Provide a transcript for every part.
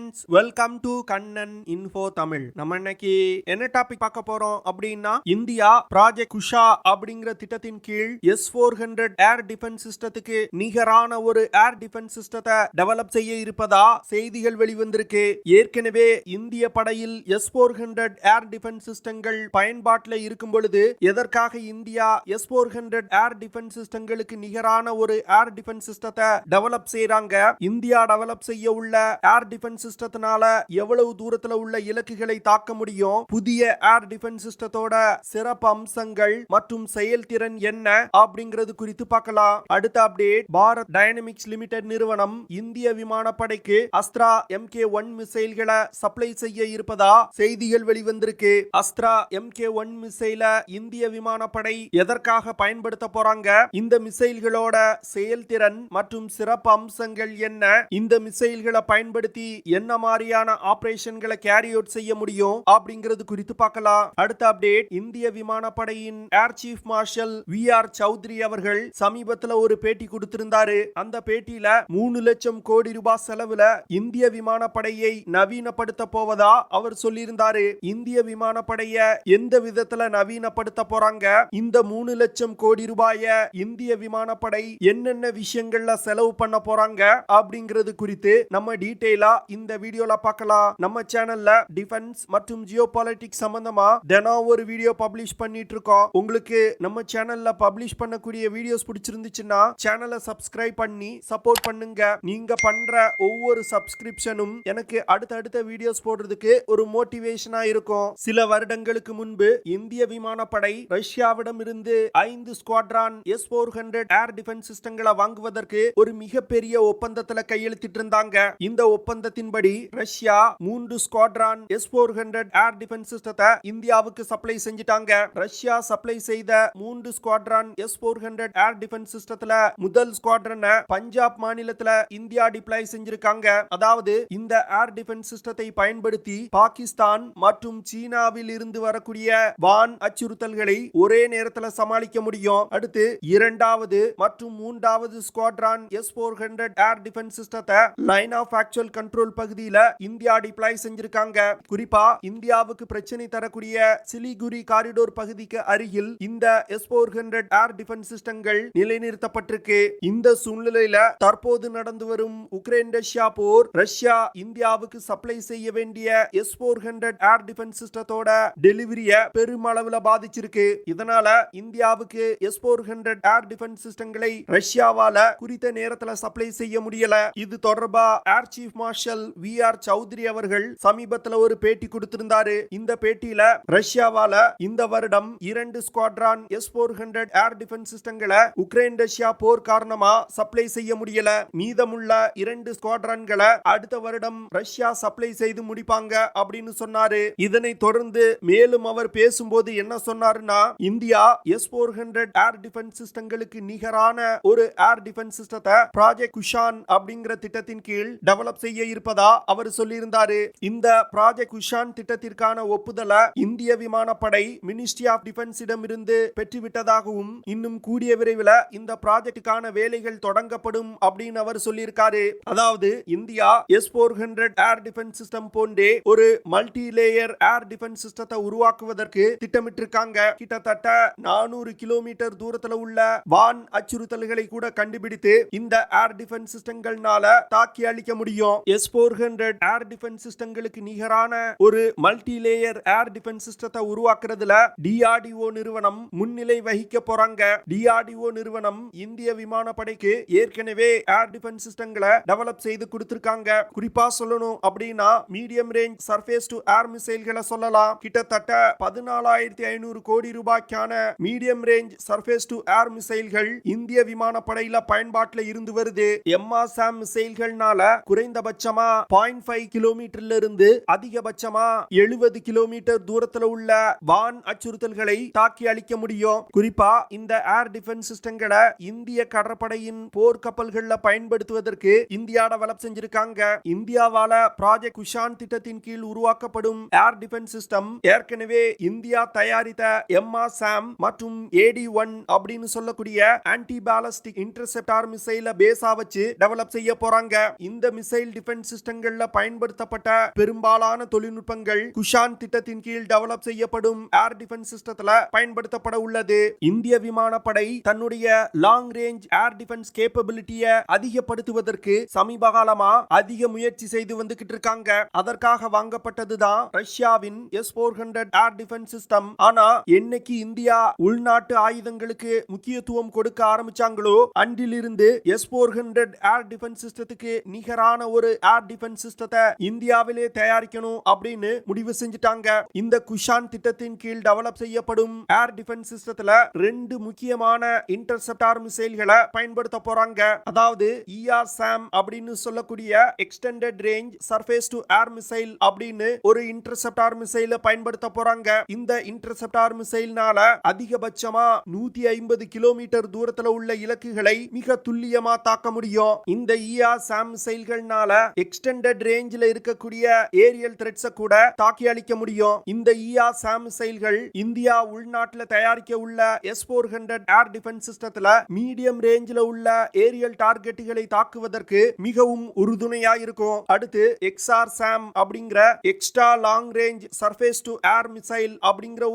Friends, welcome to Kannan info Tamil. நம்ம இன்னைக்கு என்ன டாபிக் பார்க்க போறோம் அப்படின்னா, இந்தியா ப்ராஜெக்ட் குஷா அப்படிங்கிற திட்டத்தின் கீழ் S-400 ஏர் டிஃபென்ஸ் சிஸ்டத்துக்கு நிகரான ஒரு ஏர் டிஃபென்ஸ் சிஸ்டத்தை டெவலப் செய்ய இருப்பதா செய்திகள் வெளிவந்திருக்கு. ஏற்கனவே இந்திய படையில் S-400 ஏர் டிஃபென்ஸ் சிஸ்டங்கள் பயன்பாட்டில் இருக்கும் பொழுது எதற்காக இந்தியா S-400 ஏர் டிஃபென்ஸ் சிஸ்டங்களுக்கு நிகரான ஒரு ஏர் டிஃபென்ஸ் சிஸ்டத்தை டெவலப் செய்றாங்க. இந்தியா டெவலப் செய்ய உள்ள ஏர் டிஃபென்ஸ் சிஸ்டத்தினால எவ்வளவு தூரத்துல உள்ள இலக்குகளை தாக்க முடியும், புதிய ஏர் டிஃபென்ஸ் சிஸ்டத்தோட சிறப்பு அம்சங்கள் மற்றும் செயல்திறன் என்ன அப்படிங்கிறது குறித்து பார்க்கலாம். அடுத்த அப்டேட், பாரத் டைனமிக்ஸ் லிமிடெட் நிறுவனம் இந்திய விமானப்படைக்கு அஸ்த்ரா MK1 மிசைல்களை சப்ளை செய்ய இருப்பதா செய்திகள் வெளிவந்திருக்கு. அஸ்த்ரா MK1 மிசைல இந்திய விமானப்படை எதற்காக பயன்படுத்த போறாங்க, இந்த மிசைல்களோட செயல்திறன் மற்றும் சிறப்பு அம்சங்கள் என்ன, இந்த மிசைல்களை பயன்படுத்தி என்ன மாதிரியான ஆபரேஷன்களை கேரி அவுட் செய்ய முடியும் அப்படிங்கிறது குறித்து பார்க்கலாம். அடுத்த அப்டேட், இந்திய விமானப்படையின் air chief marshal VR Chaudhari அவர்கள் சமீபத்தில் ஒரு பேட்டி கொடுத்திருந்தாரு. அந்த பேட்டியில 3 லட்சம் கோடி ரூபாய் செலவுல இந்திய விமானப்படையை நவீனப்படுத்த போவதா அவர் சொல்லியிருந்தாரு. இந்திய விமானப்படைய எந்த விதத்துல நவீனப்படுத்த போறாங்க, இந்த 3 லட்சம் கோடி ரூபாய இந்திய விமானப்படை என்னென்ன விஷயங்கள்ல செலவு பண்ண போறாங்க அப்படிங்கிறது குறித்து நம்ம டீடைலா இந்த வீடியோல பார்க்கலாம். நம்ம சேனல்ல டிஃபென்ஸ் மற்றும் ஜியோபாலிட்டிக்ஸ் சம்பந்தமா தினம் ஒரு வீடியோ பப்ளிஷ் பண்ணிட்டு இருக்கோம். உங்களுக்கு நம்ம சேனல்ல பப்ளிஷ் பண்ணக்கூடிய வீடியோஸ் பிடிச்சிருந்துச்சுன்னா சேனலை சப்ஸ்கிரைப் பண்ணி சப்போர்ட் பண்ணுங்க. நீங்க பண்ற ஒவ்வொரு சப்ஸ்கிரிப்ஷனும் எனக்கு அடுத்தடுத்த வீடியோஸ் போடுறதுக்கு ஒரு மோட்டிவேஷனா இருக்கும். சில வருடங்களுக்கு முன்பு இந்திய விமானப்படை ரஷ்யாவிடம் இருந்து 5 ஸ்குவாட்ரான் S-400 ஏர் டிஃபென்ஸ் சிஸ்டங்களை வாங்குவதற்கு ஒரு மிகப்பெரிய ஒப்பந்தத்துல கையெழுத்திட்டு இருந்தாங்க. இந்த ஒப்பந்தத்தின்படி Russia 3 squadron S-400 air defence சிஸ்டத்தை இந்தியாவுக்கு சப்ளை செஞ்சிட்டாங்க. ரஷ்யா சப்ளை செய்த 3 ஸ்குவாட்ரான் S-400 ஏர் டிஃபென்ஸ் சிஸ்டத்துல முதல் ஸ்குவாட்ரனை பஞ்சாப் மாநிலத்துல இந்தியா டிப்ளாய் செஞ்சிருக்காங்க. அதாவது இந்த ஏர் டிஃபென்ஸ் சிஸ்டத்தை பயன்படுத்தி பாகிஸ்தான் மற்றும் சீனாவில் இருந்து வரக்கூடிய வான் அச்சுறுத்தல்களை ஒரே நேரத்தில் சமாளிக்க முடியும். அடுத்து 2வது மற்றும் 3வது ஸ்குவாட்ரான் S-400 ஏர் டிஃபென்ஸ் சிஸ்டத்தை லைன் ஆஃப் ஆக்சுவல் கண்ட்ரோல் பகுதியில இந்தியா டிப்ளாய் செஞ்சிருக்காங்க. குறிப்பா இந்தியாவுக்கு பிரச்சனை தரக்கூடிய சிலிகுரி காரிடோர் பகுதிக்கு அருகில் இந்த S-400 ஏர் டிஃபென்ஸ் சிஸ்டங்கள் நிலைநிறுத்தப்பட்டிருக்கு. இந்த சூழ்நிலையில தற்போது நடந்து வரும் உக்ரைன் ரஷ்யா போர் ரஷ்யா இந்தியாவுக்கு சப்ளை செய்ய வேண்டிய S-400 ஏர் டிஃபென்ஸ் சிஸ்டத்தோட டெலிவரிய பெருமளவுல பாதிச்சிருக்கு. இதனால இந்தியாவுக்கு S-400 ஏர் டிஃபென்ஸ் சிஸ்டங்களை ரஷ்யாவால குறித்த நேரத்துல சப்ளை செய்ய முடியல. இது தொடர்பா air chief marshal VR Chaudhari அவர்கள் சமீபத்தில் ஒரு பேட்டி கொடுத்திருந்தாரு. இந்த பேட்டியில ரஷ்யாவால இந்த வருடம் 2 ஸ்குவாட்ரான் S-400 ஏர் டிஃபென்ஸ் சிஸ்டங்களை உக்ரைன் ரஷ்யா போர் காரணமா சப்ளை செய்ய முடியல. மீதமுள்ள 2 ஸ்குவாட்ரான்களை அடுத்த வருடம் ரஷ்யா சப்ளை செய்து முடிப்பாங்க அப்படின்னு சொன்னாரு. இதனை தொடர்ந்து மேலும் அவர் பேசும்போது என்ன சொன்னாருன்னா, இந்தியா S-400 ஏர் டிஃபென்ஸ் சிஸ்டங்களுக்கு நிகரான ஒரு ஏர் டிஃபென்ஸ் சிஸ்டத்தை ப்ராஜெக்ட் குஷான் அப்படிங்கிற திட்டத்தின் கீழ் டெவலப் செய்ய இருப்பதா அவர் சொல்லியிருந்தாரு. இந்த ப்ராஜெக்ட் குஷான் திட்டத்திற்கான ஒப்புதலை இந்திய விமானப்படை மினிஸ்ட்ரி ஆஃப் டிஃபென்ஸ் இருந்து பெற்றுவிட்டதாகவும் இன்னும் கூடிய விரைவில் இந்த ப்ராஜெக்டுக்கான வேலைகள் தொடங்கப்படும் அப்படின்னு அவர் சொல்லியிருக்காரு. அதாவது India S-400 air defence system போன்றே ஒரு மல்டி லேயர் ஏர் டிஃபென்ஸ் சிஸ்டத்தை உருவாக்குவதற்கு திட்டமிட்டிருக்காங்க. கிட்டத்தட்ட 400 கிலோமீட்டர் தூரத்தில் உள்ள வான் அச்சுறுத்தல்களை கூட கண்டுபிடித்து இந்த ஏர் டிஃபென்ஸ் சிஸ்டங்கள்னால தாக்கி அளிக்க முடியும். S-400 ஏர் டிஃபென்ஸ் சிஸ்டங்களுக்கு நிகரான ஒரு மல்டி லேயர் ஏர் டிஃபென்ஸ் சிஸ்டத்தை உருவாக்குறதுல DRDO நிறுவனம் முன்னிலை வகிக்க போறாங்க. DRDO நிறுவனம் இந்திய விமானப்படைக்கு ஏற்கனவே ஏர் டிஃபென்ஸ் சிஸ்டங்களை டெவலப் செய்து கொடுத்திருக்காங்க. குறிப்பா சொல்லணும் அப்படின்னா medium range surface to air மிசைல்களை சொல்லலாம். கிட்டத்தட்ட 14,500 கோடி ரூபாய்க்கான medium range surface to air மிசைல்கள் இந்திய விமானப்படையில பயன்பாட்டில் இருந்து வருது. MSAM மிசைல்கள்னால குறைந்தபட்சமா 0.5 கிலோமீட்டர்ல இருந்து அதிகபட்சமா 70 கிலோமீட்டர் தூரத்துல உள்ள வான் அச்சுறுத்தல்களை தாக்கி அளிக்க முடியும். குறிப்பா இந்த ஏர் டிஃபென்ஸ் சிஸ்டங்களை இந்திய கடற்படையின் போர் கப்பல்கள்ல பயன்படுத்துவதற்கு இந்தியா டெவலப் செஞ்சிருக்காங்க. இந்தியாவால ப்ராஜெக்ட் குஷான் திட்டத்தின் கீழ் உருவாக்கப்படும் ஏர் டிஃபென்ஸ் சிஸ்டம் ஏற்கனவே இந்தியா தயாரித்த MSAM மற்றும் AD-1 அப்படின்னு சொல்லக்கூடிய ஆன்டி பாலஸ்டிக் இன்டர்செப்டார் மிசைல பேஸா வச்சு டெவலப் செய்ய போறாங்க. இந்த மிசைல் டிஃபென்ஸ் சிஸ்டம் திட்டங்கள்ல பயன்படுத்தப்பட்ட பெரும்பாலான தொழில்நுட்பங்கள் குஷான் திட்டத்தின் கீழ் டெவலப் செய்யப்படும் ஏர் டிஃபென்ஸ் சிஸ்டத்துல பயன்படுத்தப்பட உள்ளது. இந்திய விமானப்படை தன்னுடைய லாங் ரேஞ்ச் ஏர் டிஃபென்ஸ் கேப்பபிலிட்டியை அதிகப்படுத்துவதற்கு சமீப காலமா அதிக முயற்சி செய்து வந்துகிட்டு இருக்காங்க. அதற்காக வாங்கப்பட்டதுதான் ரஷ்யாவின் S-400 ஏர் டிஃபென்ஸ் சிஸ்டம். ஆனா என்னைக்கு இந்தியா உள்நாட்டு ஆயுதங்களுக்கு முக்கியத்துவம் கொடுக்க ஆரம்பிச்சாங்களோ அன்றிலிருந்து S-400 ஏர் டிஃபென்ஸ் சிஸ்டத்துக்கு நிகரான ஒரு ஏர் டிஃபென்ஸ் சிஸ்டத்தை இந்தியாவிலே தயாரிக்கணும் அப்படின்னு முடிவு செஞ்சுட்டாங்க. இந்த குஷான் திட்டத்தின் கீழ் டெவலப் செய்யப்படும் ஏர் டிஃபென்ஸ் சிஸ்டத்துல 2 முக்கியமான இன்டர்செப்டார் மிசைல்களை பயன்படுத்த போறாங்க. அதாவது ER-SAM அப்படின்னு சொல்லக்கூடிய extended range surface to air missile அப்படின்னு ஒரு இன்டர்செப்டார் மிசைலை பயன்படுத்த போறாங்க. இந்த இன்டர்செப்டார் மிசைல்னால அதிகபட்சமா 150 கிலோமீட்டர் தூரத்துல உள்ள இலக்குகளை மிக துல்லியமா தாக்க முடியும். இந்த ER-SAM மிசைல்கள்னால எக்ஸ்டெண்டட் ரேஞ்சில் இருக்கக்கூடிய ஏரியல் த்ரெட்ஸை கூட தாக்கி அழிக்க முடியும். இந்த ER-SAM மிசைல்கள் இந்தியா உள்நாட்டுல தயாரிக்க உள்ள S-400 ஏர் டிஃபென்ஸ் சிஸ்டத்துல மீடியம் ரேஞ்சில் உள்ள ஏரியல் டார்கெட்டுகளை தாக்குவதற்கு மிகவும் உறுதுணையா இருக்கும். அடுத்து XR-SAM அப்படிங்கிற extra long range surface to air missile அப்படிங்கிற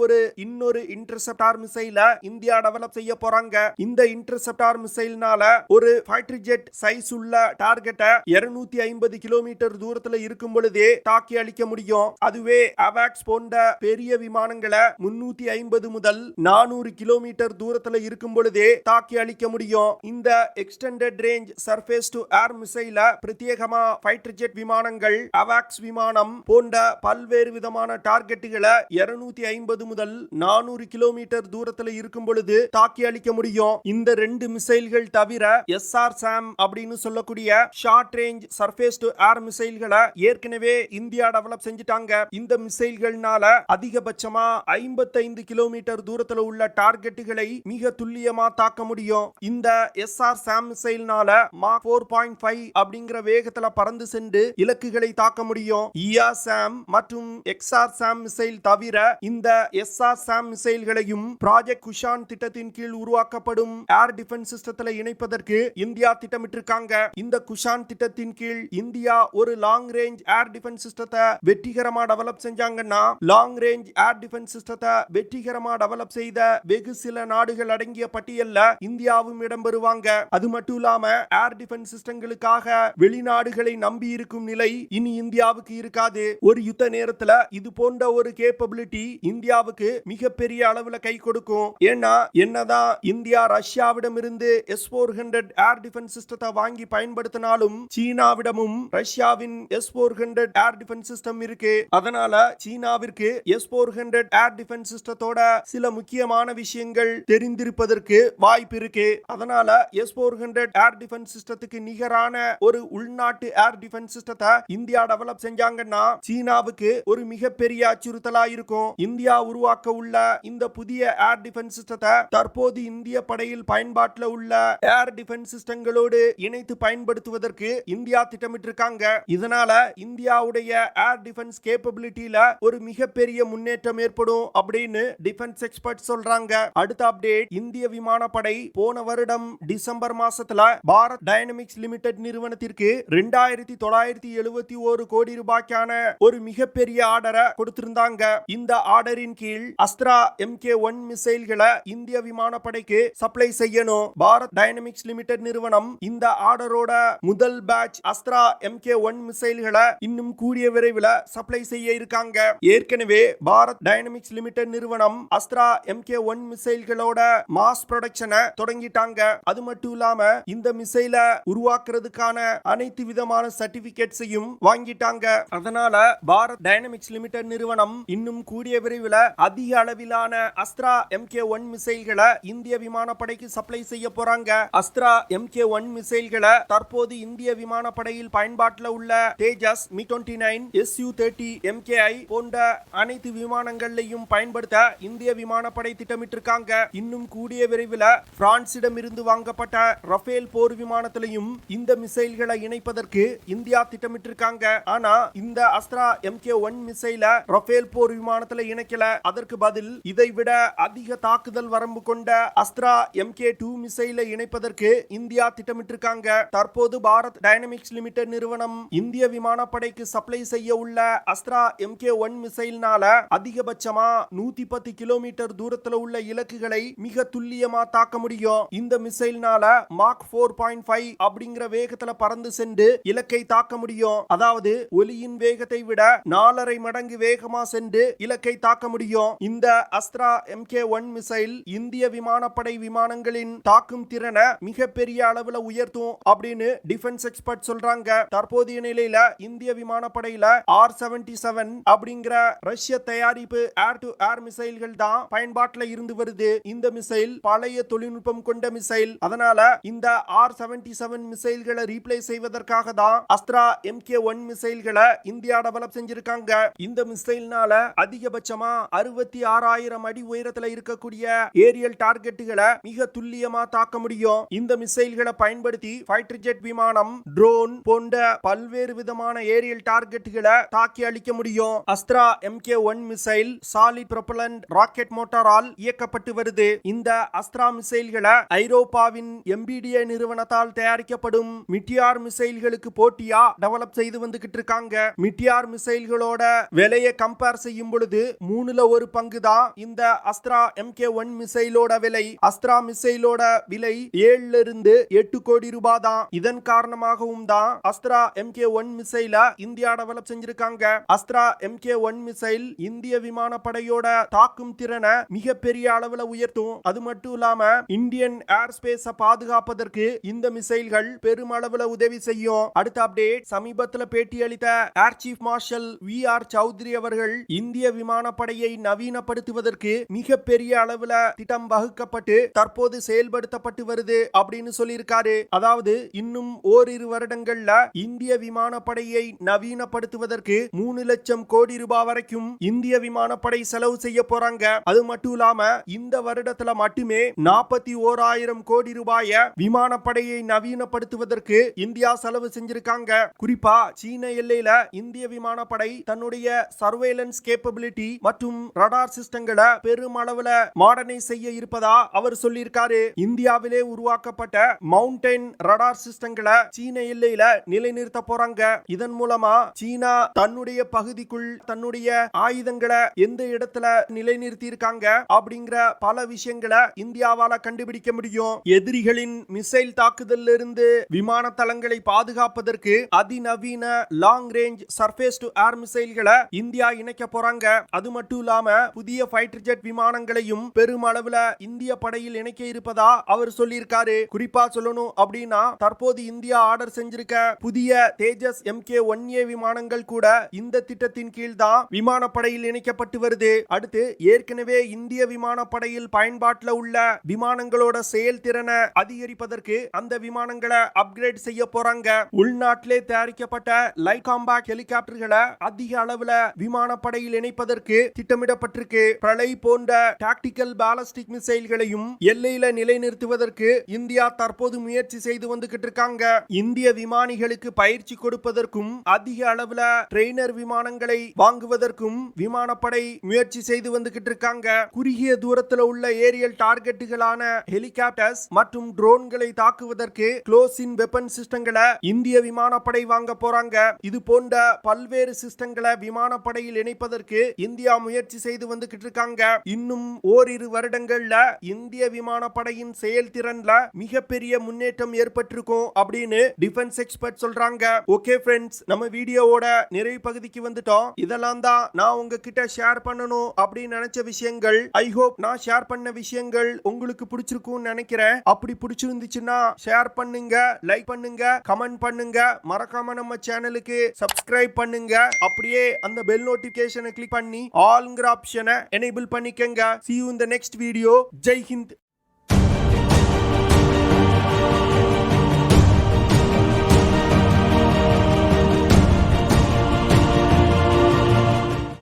இன்னொரு இன்டர்செப்டார் மிசைல இந்தியா டெவலப் செய்ய போறாங்க. இந்த இன்டர்செப்டார் மிசைல்னால ஒரு ஃபைட்டர் ஜெட் சைஸ் உள்ள டார்கெட்டை 250 கிலோமீட்டர் தூரத்துல இருக்கும் பொழுதே தாக்கி அழிக்க முடியும். அதுவே அவாக்ஸ் போன்ற பெரிய விமானங்களை 350 முதல் 400 கிலோமீட்டர் தூரத்துல இருக்கும் பொழுதே தாக்கி அழிக்க முடியும். இந்த extended range surface to air மிசைல பிரத்யேகமா ஃபைட்டர் ஜெட் விமானங்கள், அவாக்ஸ் விமானம் போன்ற பல்வேறு விதமான டார்கெட்டுகளை 250 முதல் 400 கிலோமீட்டர் தூரத்துல இருக்கும் பொழுது தாக்கி அழிக்க முடியும். இந்த 2 மிசைல்கள் தவிர SR-SAM அப்படின்னு சொல்லக்கூடிய short range surface to air மிசைல்களை ஏற்கனவே இந்தியா டெவலப் செஞ்சிட்டாங்க. இந்த மிசைல்கள்னால அதிகபட்சமா 55 கிலோமீட்டர் தூரத்துல உள்ள டார்கெட்டுகளை மிக துல்லியமா தாக்க முடியும். இந்த SR-SAM மிசைல்னால மாக் 4.5 அப்படிங்கிற வேகத்துல பறந்து சென்று இலக்குகளை தாக்க முடியும். ER-SAM மற்றும் XR-SAM மிசைல் தவிர இந்த SR-SAM மிசைல்களையும் ப்ராஜெக்ட் குஷான் திட்டத்தின் கீழ் உருவாக்கப்படும் ஏர் டிஃபென்ஸ் சிஸ்டத்துல இணைப்பதற்கு இந்தியா திட்டமிட்டிருக்காங்க. இந்த குஷான் திட்டத்தின் கீழ் இந்தியா ஒரு லாங் ரேஞ்ச் ஏர் டிஃபென்ஸ் சிஸ்டத்தை வெற்றிகரமா டெவலப் செஞ்சாங்கன்னா, லாங் ரேஞ்ச் ஏர் டிஃபென்ஸ் சிஸ்டத்தை வெற்றிகரமா டெவலப் செய்த வெகு சில நாடுகள் அடங்கிய பட்டியல்ல இந்தியாவும் இடம்பெறுவாங்க. அது மட்டும் இல்லாம ஏர் டிஃபென்ஸ் சிஸ்டங்களுக்காக வெளிநாடுகளை நம்பி இருக்கும் நிலை இனி இந்தியாவுக்கு இருக்காது. ஒரு யுத்த நேரத்துல இது போன்ற ஒரு கேப்பபிலிட்டி இந்தியாவுக்கு மிகப்பெரிய அளவுல கை கொடுக்கும். ஏன்னா என்னதான் இந்தியா ரஷ்யாவிடம் இருந்து S-400 ஏர் டிஃபென்ஸ் சிஸ்டத்தை வாங்கி பயன்படுத்தினாலும் சீனாவிடமும் ரஷ்யாவின் S-400 ஏர் டிஃபென்ஸ் சிஸ்டம் இருக்கு. அதனால சீனாவிற்கு S-400 ஏர் டிஃபென்ஸ் சிஸ்டத்தோட சில முக்கியமான விஷயங்கள் தெரிந்திருப்பதற்கு வாய்ப்பு இருக்கு. அதனால S-400 ஏர் டிஃபென்ஸ் சிஸ்டத்துக்கு நிகரான ஒரு உள்நாட்டு ஏர் டிஃபென்ஸ் சிஸ்டத்தை இந்தியா டெவலப் செஞ்சாங்கன்னா சீனாவுக்கு ஒரு மிகப்பெரிய அச்சுறுத்தலா இருக்கும். இந்தியா உருவாக்க உள்ள இந்த புதிய ஏர் டிஃபென்ஸ் சிஸ்டத்தை தற்போது இந்திய படையில் பயன்பாட்டில் உள்ள ஏர் டிஃபென்ஸ் சிஸ்டங்களோடு இணைத்து பயன்படுத்துவதற்கு இந்தியா திட்டமிட்டிருக்காங்க. இதனால இந்தியாவுடைய ஏர் டிஃபென்ஸ் கேப்பபிலிட்டியில ஒரு மிகப்பெரிய முன்னேற்றம் ஏற்படும் அப்படின்னு டிஃபென்ஸ் எக்ஸ்பர்ட் சொல்றாங்க. அடுத்த அப்டேட், இந்திய விமானப்படை போன வருடம் டிசம்பர் மாசத்துல பாரத் டைனமிக்ஸ் லிமிடெட் நிறுவனத்திற்கு 2971 கோடி ரூபாய்க்கான ஒரு மிகப்பெரிய ஆர்டரை கொடுத்திருந்தாங்க. இந்த ஆர்டரின் கீழ் அஸ்த்ரா MK1 மிசைல்களை இந்திய விமானப்படைக்கு சப்ளை செய்யணும். பாரத் டைனமிக்ஸ் லிமிடெட் நிறுவனம் இந்த ஆர்டரோட முதல் பேட்ச் அஸ்த்ரா MK1 மிசைல்களை இன்னும் கூடிய விரைவில் சப்ளை செய்ய இருக்காங்க. ஏற்கனவே பாரத் டைனமிக்ஸ் லிமிடெட் நிறுவனம் அஸ்த்ரா MK1 மிசைல்களோட மாஸ் ப்ரொடக்ஷனை தொடங்கிட்டாங்க. அது மட்டும் இல்லாம இந்த மிசைல உருவாக்குறதுக்கான அனைத்து விதமான சர்டிபிகேட்ஸையும் வாங்கிட்டாங்க. அதனால பாரத் டைனமிக்ஸ் லிமிடெட் நிறுவனம் இன்னும் கூடிய விரைவில் அதிக அளவிலான அஸ்த்ரா MK1 மிசைல்களை இந்திய விமானப்படைக்கு சப்ளை செய்ய போறாங்க. அஸ்த்ரா MK1 மிசைல்களை தற்போது இந்திய விமானப்படையில் பயன்பாட்டில் உள்ள தேஜஸ், MiG-29, Su-30, MKI போன்ற அனைத்து விமானங்களையும் பயன்படுத்த இந்திய விமானப்படை திட்டமிட்டிருக்காங்க. இன்னும் கூடிய விரைவில் பிரான்சிடம் இருந்து வாங்கப்பட்ட ரஃபேல் போர் விமானத்திலையும் இந்த மிசைல்களை இணைப்பதற்கு இந்தியா திட்டமிட்டிருக்காங்க. ஆனா இந்த அஸ்த்ரா MK1 மிசைல ரஃபேல் போர் விமானத்துல இணைக்கல. அதற்கு பதில் இதைவிட அதிக தாக்குதல் வரம்பு கொண்ட அஸ்த்ரா MK2 மிசைலை இணைப்பதற்கு இந்தியா திட்டமிட்டிருக்காங்க. தற்போது பாரத் டைனமிக்ஸ் லிமிடெட் நிறுவனம் மூலம் இந்திய விமானப்படைக்கு சப்ளை செய்ய உள்ள அஸ்த்ரா MK1 மிசைல்னால அதிகபட்சமா 110 கிலோமீட்டர் தூரத்துல உள்ள இலக்குகளை மிக துல்லியமா தாக்க முடியும். இந்த மிசைல்னால மாக் 4.5 அப்படிங்கிற வேகத்துல பறந்து சென்று இலக்கை தாக்க முடியும். அதாவது ஒலியின் வேகத்தை விட 4.5 மடங்கு வேகமா சென்று இலக்கை தாக்க முடியும். இந்த அஸ்த்ரா MK1 மிசைல் இந்திய விமானப்படை விமானங்களின் தாக்கும் திறனை மிகப்பெரிய அளவுல உயர்த்தும் அப்படின்னு டிஃபென்ஸ் எக்ஸ்பர்ட் சொல்றாங்க. தற்போதைய நிலையில இந்திய விமானப்படையில R-77 அப்படிங்கிற ரஷ்ய தயாரிப்பு ஏர் டு ஏர் மிசைல்கள் தான் பயன்பாட்டுல இருந்து வருது. இந்த மிசைல் பழைய தொழில்நுட்பம் கொண்ட மிசைல். அதனால இந்த R-77 மிசைல்களை ரீப்ளேஸ் செய்வதற்காக தான் அஸ்த்ரா MK1 மிசைல்களை இந்தியா டெவலப் செஞ்சிருக்காங்க. இந்த மிசைல்னால அதிகபட்சமா 66,000 அடி உயரத்துல இருக்கக்கூடிய ஏரியல் டார்கெட்டுகளை மிக துல்லியமா தாக்க முடியும். இந்த மிசைல்களை பயன்படுத்தி ஃபைட்டர் ஜெட் விமானம், ட்ரோன் போன்ற பல்வேறு விதமான ஏரியல் டார்கெட்டுகளை தாக்கி அழிக்க முடியும். Astra MK1 missile solid propellant rocket மோட்டாரால் இயக்கப்பட்டு வருது. இந்த அஸ்த்ரா மிசைல்களை ஐரோப்பாவின் MBDA நிறுவனத்தால் தயாரிக்கப்படும் மிட்டியார் மிசைல்களுக்கு போட்டியா டெவலப் செய்து வந்துகிட்டு இருக்காங்க. மிட்டியார் மிசைல்களோட விலையை கம்பேர் செய்யும் பொழுது 1/3 பங்கு தான் இந்த அஸ்த்ரா MK1 மிசைலோட விலை. அஸ்த்ரா மிசைலோட விலை 7 இருந்து 8 கோடி ரூபாய் தான். இதன் காரணமாகவும் தான் அஸ்த்ரா MK1 மிசைல இந்தியா டெவலப் செஞ்சிருக்காங்க. அஸ்த்ரா MK1 மிசைல் இந்திய விமானப்படையோட தாக்கும் திறனை மிகப்பெரிய அளவுல உயர்த்தும். அது மட்டும் இல்லாம இந்தியன் ஏர் ஸ்பேஸ பாதுகாப்பதற்கு இந்த மிசைல்கள் பெருமளவுல உதவி செய்யும். அடுத்த அப்டேட், சமீபத்தில் பேட்டியளித்த air chief marshal VR Chaudhari அவர்கள் இந்திய விமானப்படையை நவீனப்படுத்துவதற்கு மிகப்பெரிய அளவுல திட்டம் வகுக்கப்பட்டு தற்போது செயல்படுத்தப்பட்டு வருது அப்படின்னு சொல்லியிருக்காரு. அதாவது இன்னும் ஓரிரு வருடங்கள்ல இந்திய விமானப்படையை நவீனப்படுத்துவதற்கு 3 லட்சம் கோடி ரூபாய் வரைக்கும் இந்திய விமானப்படை செலவு செய்ய போறாங்க. அது மட்டும் இல்லாம இந்த வருடத்துல மட்டுமே 41,000 கோடி ரூபாய விமானப்படையை நவீனப்படுத்துவதற்கு இந்தியா செலவு செஞ்சிருக்காங்க. குறிப்பா சீன எல்லையில இந்திய விமானப்படை தன்னுடைய சர்வேலன்ஸ் கேப்பபிலிட்டி மற்றும் ரடார் சிஸ்டங்களை பெருமளவுல மாடர்னைஸ் செய்ய இருப்பதா அவர் சொல்லியிருக்காரு. இந்தியாவிலே உருவாக்கப்பட்ட மவுண்டைன் ரடார் சிஸ்டங்களை சீன எல்லையில நிலைநிறுத்த போறாங்க. இதன் மூலமா சீனா தன்னுடைய பகுதிக்குள் தன்னுடைய ஆயுதங்களை எந்த இடத்துல நிலைநிறுத்தி இருக்காங்க அப்படிங்கிற பல விஷயங்களை இந்தியாவால கண்டுபிடிக்க முடியும். எதிரிகளின் மிசைல் தாக்குதலில் இருந்து விமான தளங்களை பாதுகாப்பதற்கு அதிநவீன long range surface to air மிசைல்களை இந்தியா இணைக்க போறாங்க. அது மட்டும் இல்லாம புதிய ஃபைட்டர் ஜெட் விமானங்களையும் பெருமளவுல இந்திய படையில் இணைக்க இருப்பதா அவர் சொல்லியிருக்காரு. குறிப்பா சொல்லணும் அப்படின்னா தற்போது இந்தியா ஆர்டர் செஞ்சிருக்க புதிய தேஜஸ் MK1A விமானங்கள் கூட இந்த திட்டத்தின் கீழ் தான் விமானப்படையில் இணைக்கப்பட்டு வருது. அடுத்து ஏற்கனவே இந்திய விமானப்படையில் பயன்பாட்டில் உள்ள விமானங்களோட செயல்திறனை அதிகரிப்பதற்கு அந்த விமானங்களை அப்கிரேட் செய்ய போறாங்க. உள்நாட்டிலே தயாரிக்கப்பட்ட லைட் காம்பாக்ட் ஹெலிகாப்டர்களை அதிக அளவுல விமானப்படையில் இணைப்பதற்கு திட்டமிடப்பட்டிருக்கு. பிரளய் போன்ற டாக்டிக்கல் பாலிஸ்டிக் மிசைல்களையும் எல்லையில நிலைநிறுத்துவதற்கு இந்தியா தற்போது முயற்சி செய்து வந்துகிட்டு இருக்காங்க. இந்திய விமானிகளுக்கு பயிற்சி கொடுப்பதற்கும் அதிக அளவுல ட்ரெய்னர் விமானங்களை வாங்குவதற்கும் விமானப்படை முயற்சி செய்து வந்துகிட்டு இருக்காங்க. குறுகிய தூரத்தில் உள்ள ஏரியல் டார்கெட்டுகளான ஹெலிகாப்டர்ஸ் மற்றும் ட்ரோன்களை தாக்குவதற்கு க்ளோஸ் இன் வெப்பன் சிஸ்டங்களை இந்திய விமானப்படை வாங்க போறாங்க. இது போன்ற பல்வேறு சிஸ்டங்களை விமானப்படையில் இணைப்பதற்கு இந்தியா முயற்சி செய்து வந்துகிட்டு இருக்காங்க. இன்னும் ஓரிரு வருடங்கள்ல இந்திய விமானப்படையின் செயல்திறன்ல மிகப்பெரிய முன்னேற்றம் ஏற்பட்டிருக்கும் அப்படின்னு டிஃபென்ஸ் எக்ஸ்பர்ட் சொல்றாங்க. ஓகே ஃப்ரெண்ட்ஸ், நம்ம வீடியோவோட நிறைவு பகுதிக்கு வந்துட்டோம். இதெல்லாம் தான் நான் உங்ககிட்ட ஷேர் பண்ணணும் அப்படின்னு நினைச்ச விஷயங்கள். ஐ ஹோப் நான் ஷேர் பண்ண விஷயங்கள் உங்களுக்கு பிடிச்சிருக்கும்னு நினைக்கிறேன். அப்படி பிடிச்சிருந்துச்சுன்னா ஷேர் பண்ணுங்க, லைக் பண்ணுங்க, கமெண்ட் பண்ணுங்க. மறக்காம நம்ம சேனலுக்கு சப்ஸ்கிரைப் பண்ணுங்க. அப்படியே அந்த பெல் நோட்டிபிகேஷனை கிளிக் பண்ணி ஆல்ங்கிற ஆப்ஷனை எனேபிள் பண்ணிக்கங்க. See you in the next video. Jai Hind.